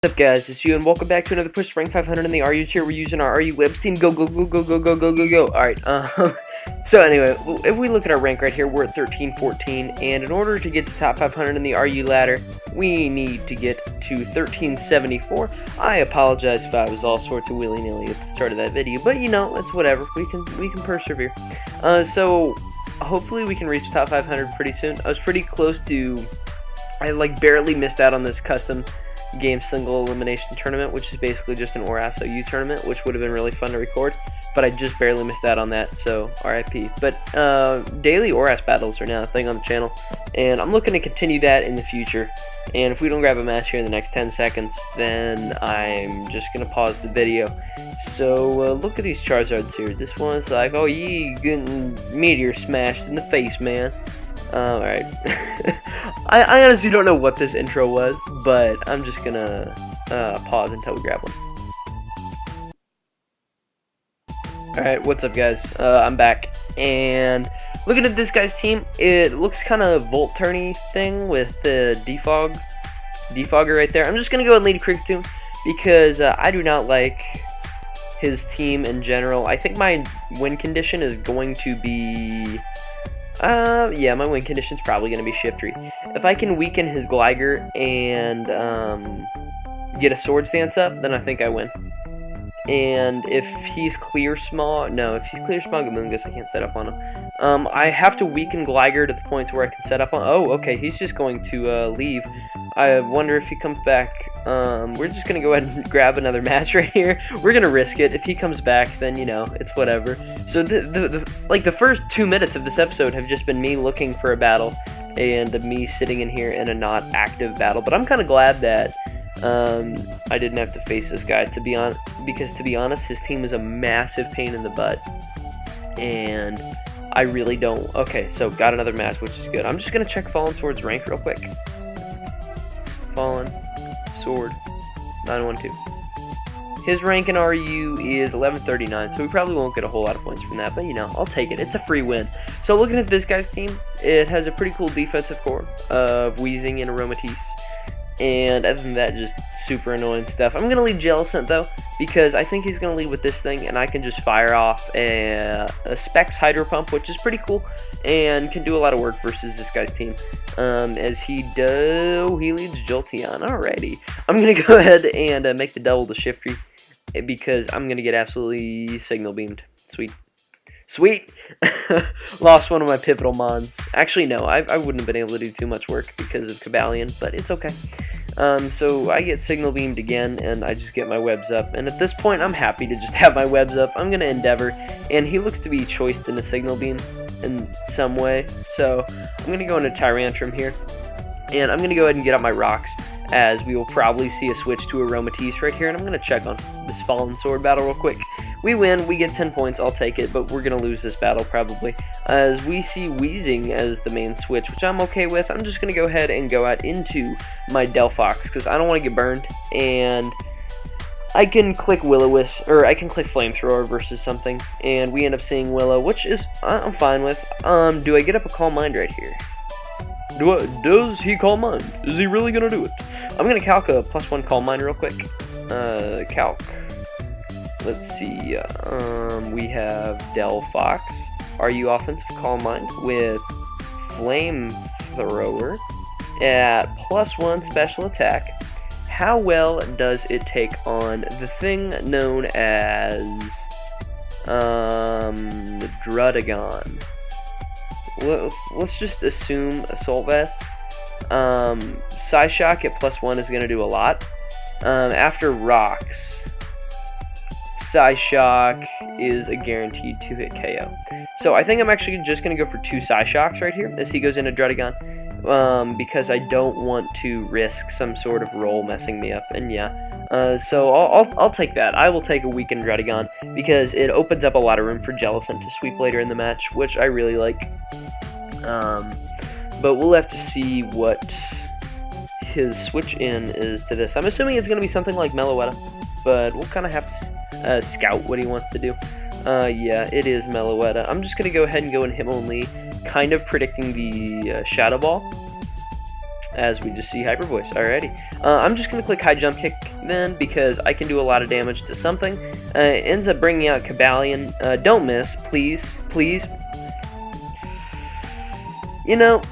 What's up, guys? It's you, and welcome back to another push to rank 500 in the RU tier. We're using our RU webs team. Go, go, go, go, go, go, go, go, go. Alright, so anyway, if we look at our rank right here, we're at 1314, and in order to get to top 500 in the RU ladder, we need to get to 1374. I apologize if I was all sorts of willy-nilly at the start of that video, but you know, it's whatever. We can persevere. So hopefully we can reach top 500 pretty soon. I was pretty close to, I barely missed out on this custom game single elimination tournament, which is basically just an ORAS OU tournament, which would have been really fun to record, but I just barely missed out on that, so RIP. But daily ORAS battles are now a thing on the channel, and I'm looking to continue that in the future. And if we don't grab a match here in the next 10 seconds, then I'm just gonna pause the video. So look at these Charizards here. This one's like, oh, you getting meteor smashed in the face, man. Alright. I honestly don't know what this intro was, but I'm just gonna pause until we grab one. Alright, what's up, guys? I'm back, and looking at this guy's team, it looks kind of Volt-turny thing with the defogger right there. I'm just gonna go and lead Cricket to him because I do not like his team in general. I think my win condition is going to be yeah, my win condition's probably going to be Shiftry. If I can weaken his Gligar and get a Sword Stance up, then I think I win. And if he's Clear Smog, no, if he's Clear Smogamungus, I can't set up on him. I have to weaken Gligar to the point where I can set up on, oh, okay, he's just going to leave. I wonder if he comes back. We're just going to go ahead and grab another match right here. We're going to risk it. If he comes back, then, you know, it's whatever. So, the first 2 minutes of this episode have just been me looking for a battle and me sitting in here in a not active battle. But I'm kind of glad that I didn't have to face this guy, because to be honest, his team is a massive pain in the butt. And I really don't. Okay, so got another match, which is good. I'm just going to check Fallen Sword's rank real quick. Fallen Sword 912. His rank in RU is 1139, so we probably won't get a whole lot of points from that, but you know, I'll take it. It's a free win. So looking at this guy's team, it has a pretty cool defensive core of Weezing and Aromatisse. And other than that, just super annoying stuff. I'm going to lead Jellicent, though, because I think he's going to lead with this thing, and I can just fire off a Specs Hydro Pump, which is pretty cool, and can do a lot of work versus this guy's team. As he leads Jolteon. Alrighty. I'm going to go ahead and make the double to Shiftry, because I'm going to get absolutely Signal Beamed. Sweet. Sweet! Lost one of my pivotal mons. Actually, no, I wouldn't have been able to do too much work because of Cobalion, but it's okay. So I get Signal Beamed again, and I just get my webs up. And at this point, I'm happy to just have my webs up. I'm going to Endeavor, and he looks to be choiced in a Signal Beam in some way. So I'm going to go into Tyrantrum here, and I'm going to go ahead and get out my rocks, as we will probably see a switch to Aromatisse right here. And I'm going to check on this Fallen Sword battle real quick. We win, we get 10 points, I'll take it, but we're going to lose this battle probably, as we see Weezing as the main switch, which I'm okay with. I'm just going to go ahead and go out into my Delphox, because I don't want to get burned, and I can click Will-O-Wisp, or I can click Flamethrower versus something, and we end up seeing Willow, which is, I'm fine with. Do I get up a Calm Mind right here? Does he Calm Mind? Is he really going to do it? I'm going to calc a +1 Calm Mind real quick. Calc. Let's see, we have Delphox, RU Offensive Calm Mind with Flamethrower at +1 Special Attack. How well does it take on the thing known as the Drudagon? Let's just assume Assault Vest. Psyshock at +1 is going to do a lot. After Rocks, Psyshock is a guaranteed 2-hit KO. So I think I'm actually just going to go for 2 Psyshocks right here as he goes into Drudagon, because I don't want to risk some sort of roll messing me up, and yeah. So I'll take that. I will take a weakened Drudagon, because it opens up a lot of room for Jellicent to sweep later in the match, which I really like. But we'll have to see what his switch in is to this. I'm assuming it's going to be something like Meloetta, but we'll kind of have to scout what he wants to do. Yeah, it is Meloetta. I'm just going to go ahead and go in him only, kind of predicting the Shadow Ball. as we just see Hyper Voice. Alrighty. I'm just going to click High Jump Kick then, because I can do a lot of damage to something. It ends up bringing out Cabalion. Don't miss, please. Please. You know,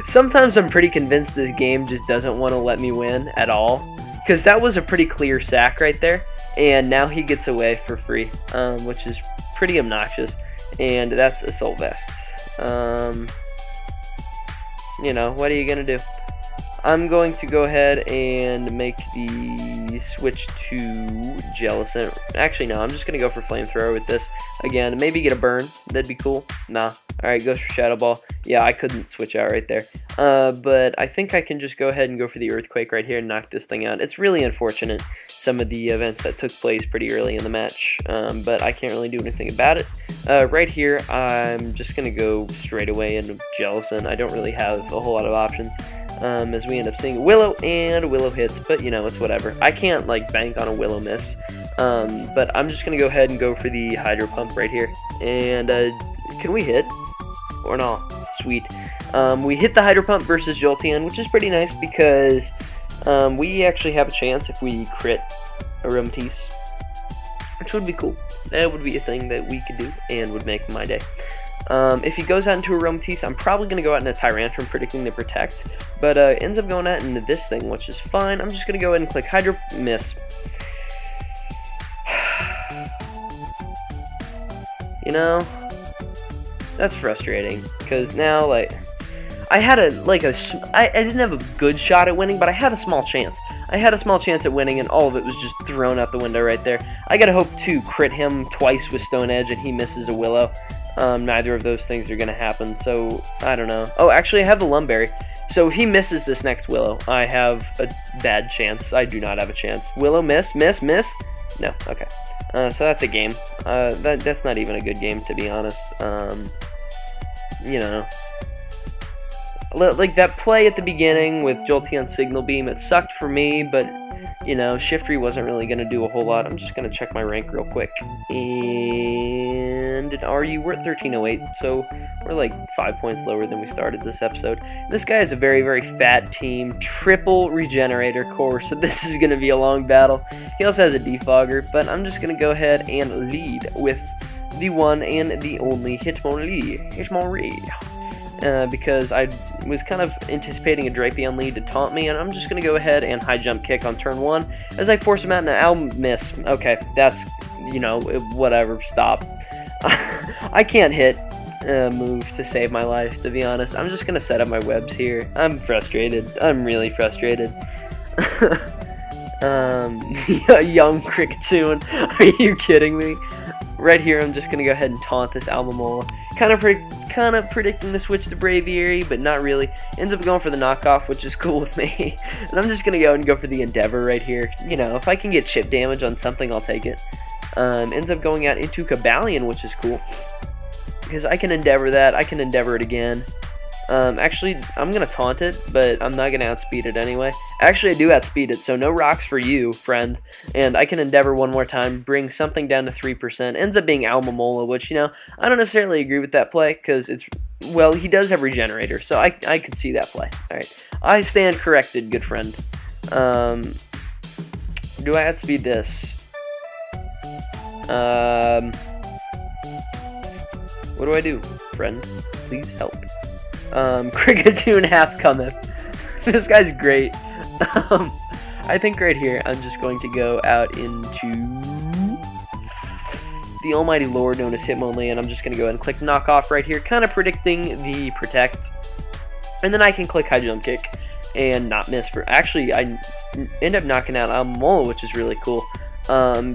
sometimes I'm pretty convinced this game just doesn't want to let me win at all. Because that was a pretty clear sack right there. And now he gets away for free, which is pretty obnoxious. And that's Assault Vest. You know, what are you going to do? I'm going to go ahead and make the switch to Jellicent. Actually, no, I'm just going to go for Flamethrower with this. Again, maybe get a burn. That'd be cool. Nah. Alright, goes for Shadow Ball. Yeah, I couldn't switch out right there. But I think I can just go ahead and go for the Earthquake right here and knock this thing out. It's really unfortunate, some of the events that took place pretty early in the match. But I can't really do anything about it. Right here, I'm just going to go straight away into Jellicent. I don't really have a whole lot of options. As we end up seeing Willow, and Willow hits, but you know, it's whatever. I can't like bank on a Willow miss, but I'm just gonna go ahead and go for the Hydro Pump right here. And can we hit or not? Sweet. We hit the Hydro Pump versus Jolteon, which is pretty nice because we actually have a chance if we crit Aromatisse, which would be cool. That would be a thing that we could do and would make my day. If he goes out into Aromatisse, I'm probably going to go out into Tyrantrum, predicting the Protect, but ends up going out into this thing, which is fine. I'm just going to go ahead and click Hydro, miss. You know, that's frustrating, because now, like, I had I didn't have a good shot at winning, but I had a small chance. I had a small chance at winning, and all of it was just thrown out the window right there. I gotta hope to crit him twice with Stone Edge, and he misses a Willow. Neither of those things are going to happen, so I don't know. Oh, actually, I have the Lumberry. So if he misses this next Willow, I have a bad chance. I do not have a chance. Willow, miss, miss, miss? No, okay. So that's a game. That's not even a good game, to be honest. You know. Like that play at the beginning with Jolteon Signal Beam, it sucked for me, but, you know, Shiftry wasn't really going to do a whole lot. I'm just going to check my rank real quick. And we're at 1308, so we're like 5 points lower than we started this episode. This guy has a very, very fat team, triple Regenerator core, so this is going to be a long battle. He also has a Defogger, but I'm just going to go ahead and lead with the one and the only Hitmonlee. Because I was kind of anticipating a Drapion lead to taunt me, and I'm just going to go ahead and High Jump Kick on turn 1 as I force him out, and I'll miss. Okay, that's, you know, whatever, stop. I can't hit a move to save my life, to be honest. I'm just going to set up my webs here. I'm frustrated. I'm really frustrated. Young Kricketune, are you kidding me? Right here, I'm just going to go ahead and taunt this Almamola. Kind of predicting the switch to Braviary, but not really. Ends up going for the knockoff, which is cool with me. And I'm just going to go and go for the Endeavor right here. You know, if I can get chip damage on something, I'll take it. Ends up going out into Cabalion, which is cool. Because I can Endeavor that. I can Endeavor it again. Actually, I'm going to taunt it, but I'm not going to outspeed it anyway. Actually, I do outspeed it, so no rocks for you, friend. And I can Endeavor one more time, bring something down to 3%. Ends up being Almamola, which, you know, I don't necessarily agree with that play, because it's, well, he does have Regenerator, so I could see that play. Alright, I stand corrected, good friend. Do I outspeed this? What do I do, friend? Please help. Kricketune hath cometh. This guy's great. I think right here I'm just going to go out into the Almighty Lord known as Hitmonlee, and I'm just going to go ahead and click Knockoff right here, kind of predicting the Protect. And then I can click High Jump Kick and not miss for... Actually, I end up knocking out Almamola, which is really cool.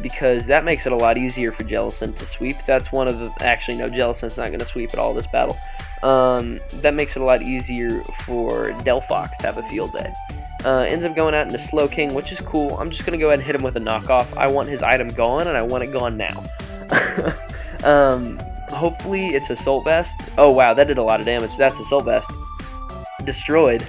Because that makes it a lot easier for Jellicent to sweep. That's one of the... Actually, no, Jellicent's not going to sweep at all this battle. That makes it a lot easier for Delphox to have a field day. Ends up going out into Slowking, which is cool. I'm just going to go ahead and hit him with a knockoff. I want his item gone, and I want it gone now. Hopefully it's Assault Vest. Oh, wow, that did a lot of damage. That's Assault Vest. Destroyed.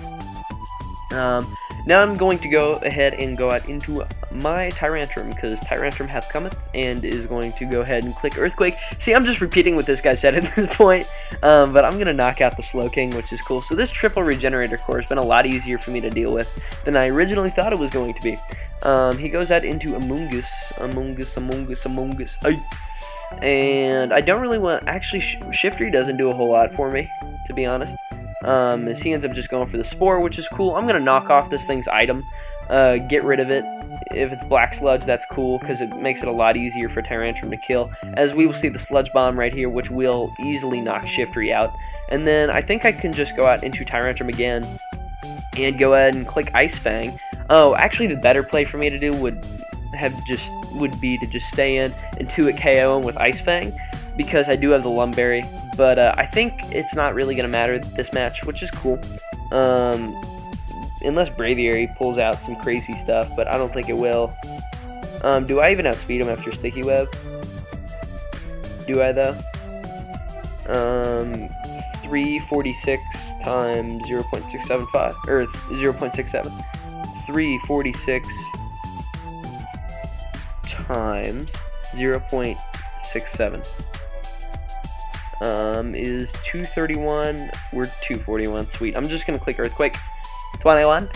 Now I'm going to go ahead and go out into my Tyrantrum, because Tyrantrum hath cometh, and is going to go ahead and click Earthquake. See, I'm just repeating what this guy said at this point, but I'm going to knock out the Slowking, which is cool. So this triple regenerator core has been a lot easier for me to deal with than I originally thought it was going to be. He goes out into Among Us. And I don't really want, actually Shiftry doesn't do a whole lot for me, to be honest. As he ends up just going for the Spore, which is cool. I'm going to knock off this thing's item, get rid of it. If it's Black Sludge, that's cool, because it makes it a lot easier for Tyrantrum to kill. As we will see the Sludge Bomb right here, which will easily knock Shiftry out. And then I think I can just go out into Tyrantrum again, and go ahead and click Ice Fang. Oh, actually the better play for me to do would be to just stay in and 2-hit KO him with Ice Fang, because I do have the Lumberry, but I think it's not really going to matter this match, which is cool. Unless Braviary pulls out some crazy stuff, but I don't think it will. Do I even outspeed him after Sticky Web? Do I, though? 346 times 0.675, or 0.67. 346 times 0.67 is 231. We're 241. Sweet. I'm just gonna click Earthquake 21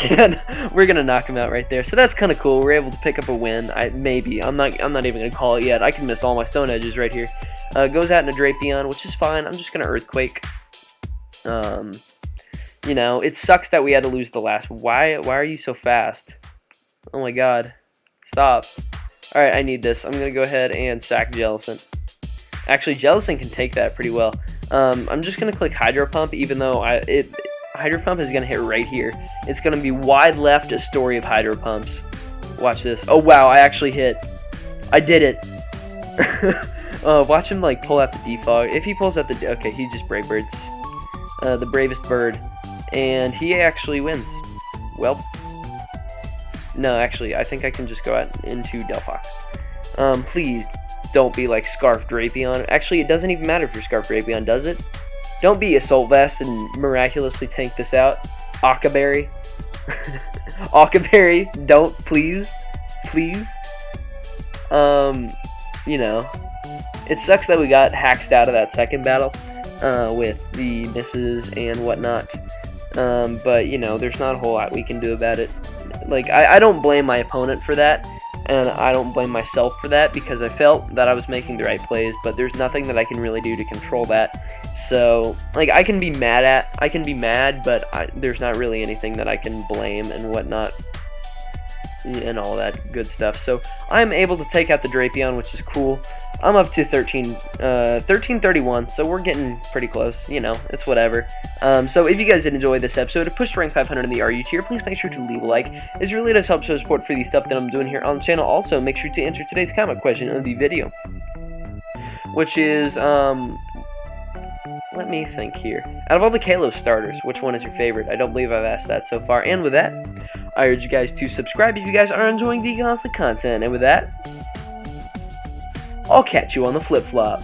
and we're gonna knock him out right there. So that's kind of cool. We're able to pick up a win. Maybe I'm not even gonna call it yet. I can miss all my Stone Edges right here. Goes out in a Drapion, which is fine. I'm just gonna Earthquake. You know, it sucks that we had to lose the last. Why are you so fast? Oh my god. Stop. Alright, I need this. I'm going to go ahead and sack Jellicent. Actually, Jellicent can take that pretty well. I'm just going to click Hydro Pump, even though Hydro Pump is going to hit right here. It's going to be wide left, a story of Hydro Pumps. Watch this. Oh wow, I actually hit. I did it. Watch him like pull out the defog. If he pulls out the... Okay, he just Brave Birds. The bravest bird. And he actually wins. Well... No, actually, I think I can just go out into Delphox. Please don't be like Scarf Drapion. Actually, it doesn't even matter if you're Scarf Drapion, does it? Don't be Assault Vest and miraculously tank this out. Akaberry. Akaberry, don't, please. Please. You know, it sucks that we got haxed out of that second battle with the misses and whatnot. But, you know, there's not a whole lot we can do about it. Like, I don't blame my opponent for that, and I don't blame myself for that, because I felt that I was making the right plays, but there's nothing that I can really do to control that. So, like, I can be mad, but there's not really anything that I can blame and whatnot, and all that good stuff. So, I'm able to take out the Drapion, which is cool. I'm up to 1331, so we're getting pretty close, you know, it's whatever. So if you guys did enjoy this episode to push to rank 500 in the RU tier, please make sure to leave a like. It really does help show support for the stuff that I'm doing here on the channel. Also, make sure to answer today's comment question of the video, which is, let me think here. Out of all the Kalos starters, which one is your favorite? I don't believe I've asked that so far. And with that, I urge you guys to subscribe if you guys are enjoying the constant content. And with that, I'll catch you on the flip-flop.